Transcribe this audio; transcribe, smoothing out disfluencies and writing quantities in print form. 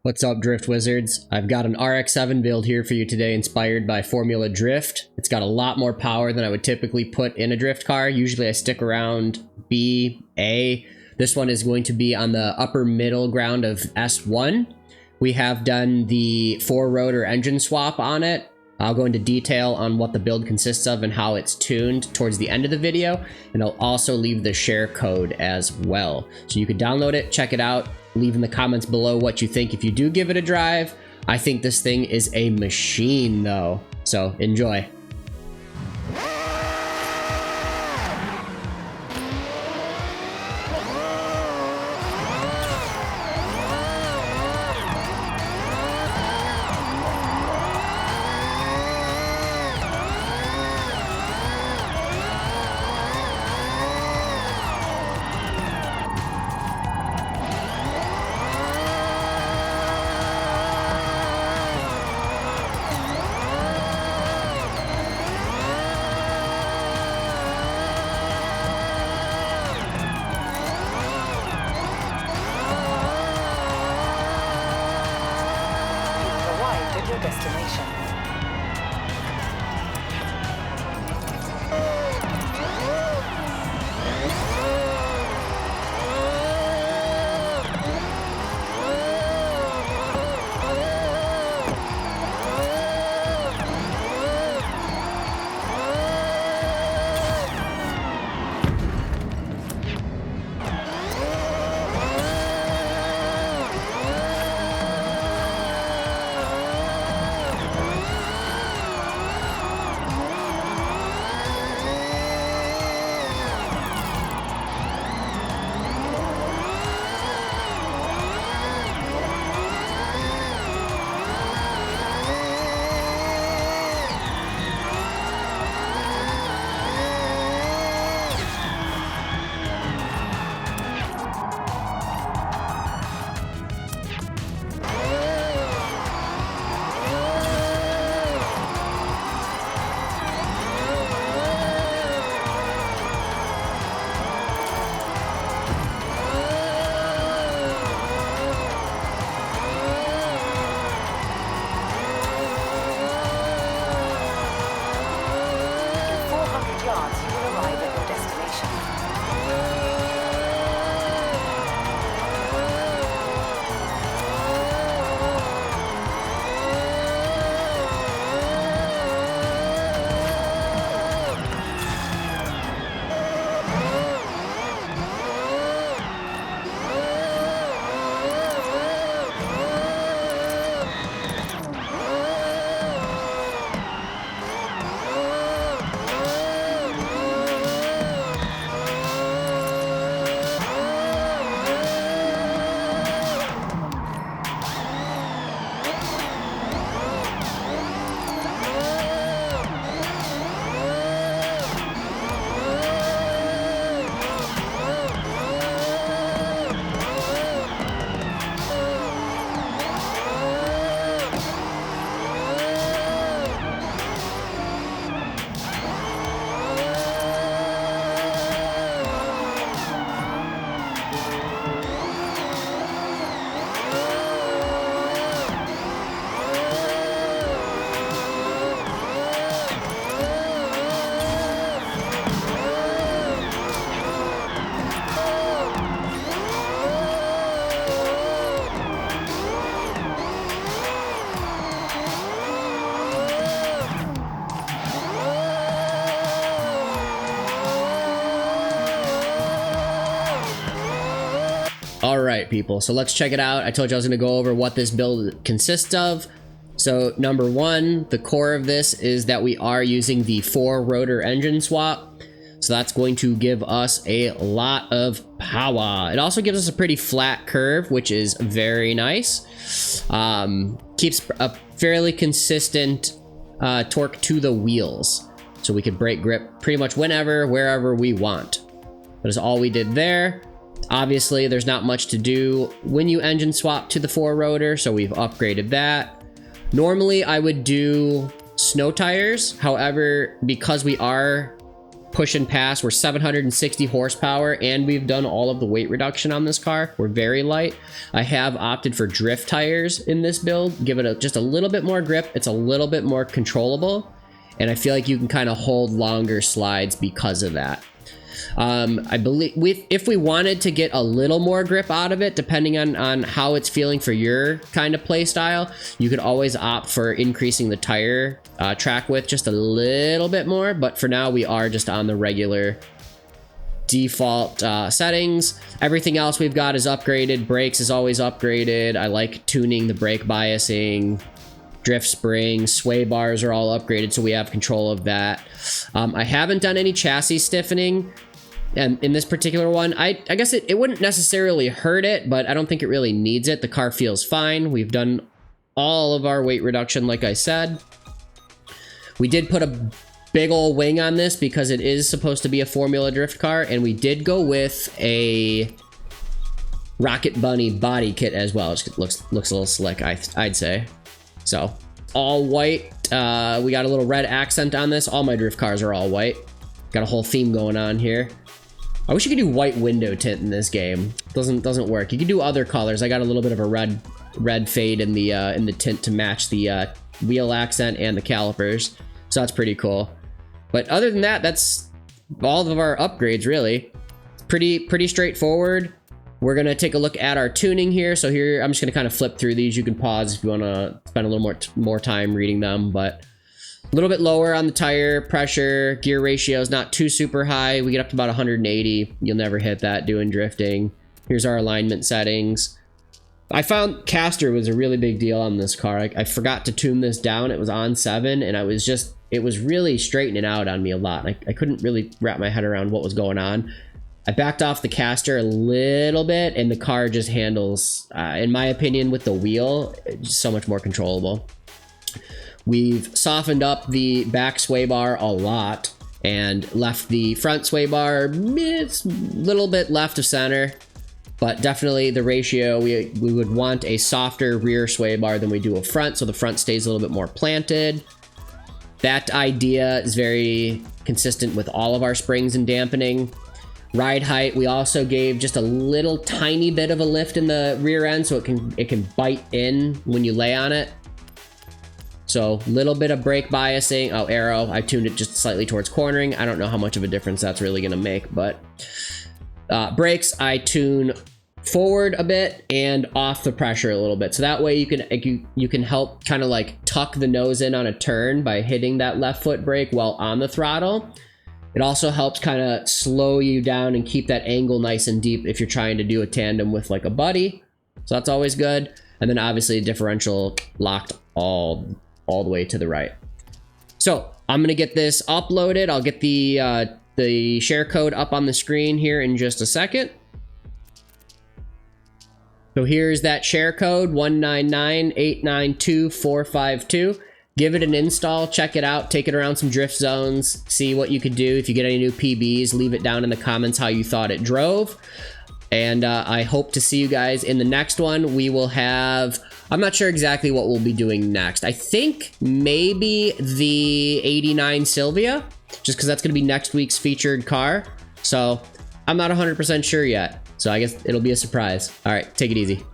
What's up, Drift Wizards? I've got an RX-7 build here for you today inspired by Formula Drift. It's got a lot more power than I would typically put in a drift car. Usually I stick around B, A. This one is going to be on the upper middle ground of S1. We have done the 4-rotor engine swap on it. I'll go into detail on what the build consists of and how it's tuned towards the end of the video, and I'll also leave the share code as well. So you can download it, check it out, leave in the comments below what you think if you do give it a drive. I think this thing is a machine though, so enjoy. Your destination. Alright people, so let's check it out. I told you I was going to go over what this build consists of. So number one, the core of this is that we are using the 4-rotor engine swap. So that's going to give us a lot of power. It also gives us a pretty flat curve, which is very nice. Keeps a fairly consistent torque to the wheels. So we could break grip pretty much whenever, wherever we want. That is all we did there. Obviously, there's not much to do when you engine swap to the 4-rotor, so we've upgraded that. Normally, I would do snow tires. However, because we are pushing past. We're 760 horsepower, and we've done all of the weight reduction on this car. We're very light. I have opted for drift tires in this build. Give it just a little bit more grip. It's a little bit more controllable, and I feel like you can kind of hold longer slides because of that. I believe if we wanted to get a little more grip out of it, depending on how it's feeling for your kind of play style, you could always opt for increasing the tire track width just a little bit more. But for now, we are just on the regular default settings. Everything else we've got is upgraded. Brakes is always upgraded. I like tuning the brake biasing. Drift springs, sway bars are all upgraded, so we have control of that. I haven't done any chassis stiffening. And in this particular one, I guess it wouldn't necessarily hurt it, but I don't think it really needs it. The car feels fine. We've done all of our weight reduction, like I said. We did put a big old wing on this because it is supposed to be a Formula Drift car, and we did go with a Rocket Bunny body kit as well, which looks a little slick, I'd say. So, all white. We got a little red accent on this. All my drift cars are all white. Got a whole theme going on here. I wish you could do white window tint in this game. Doesn't work. You can do other colors. I got a little bit of a red fade in the tint to match the wheel accent and the calipers. So that's pretty cool. But other than that, that's all of our upgrades really. Pretty straightforward. We're gonna take a look at our tuning here. So here, I'm just gonna kind of flip through these. You can pause if you wanna spend a little more time reading them, but a little bit lower on the tire pressure. Gear ratio is not too super high. We get up to about 180. You'll never hit that doing drifting. Here's our alignment settings. I found caster was a really big deal on this car. I forgot to tune this down. It was on 7, and it was really straightening out on me a lot. I couldn't really wrap my head around what was going on. I backed off the caster a little bit, and the car just handles, in my opinion, with the wheel, just so much more controllable. We've softened up the back sway bar a lot and left the front sway bar it's a little bit left of center, but definitely the ratio, we would want a softer rear sway bar than we do a front, so the front stays a little bit more planted. That idea is very consistent with all of our springs and dampening. Ride height, we also gave just a little tiny bit of a lift in the rear end so it can bite in when you lay on it. So, little bit of brake biasing. Oh, aero, I tuned it just slightly towards cornering. I don't know how much of a difference that's really gonna make, but brakes, I tune forward a bit and off the pressure a little bit. So that way you can help kind of like tuck the nose in on a turn by hitting that left foot brake while on the throttle. It also helps kind of slow you down and keep that angle nice and deep if you're trying to do a tandem with like a buddy. So that's always good. And then obviously differential locked all the way to the right. So I'm gonna get this uploaded. I'll get the share code up on the screen here in just a second. So here's that share code, 199892452. Give it an install, check it out, take it around some drift zones, see what you could do. If you get any new PBs, leave it down in the comments how you thought it drove. And I hope to see you guys in the next one. We will have, I'm not sure exactly what we'll be doing next. I think maybe the 89 Sylvia, just because that's going to be next week's featured car. So I'm not 100% sure yet. So I guess it'll be a surprise. All right, take it easy.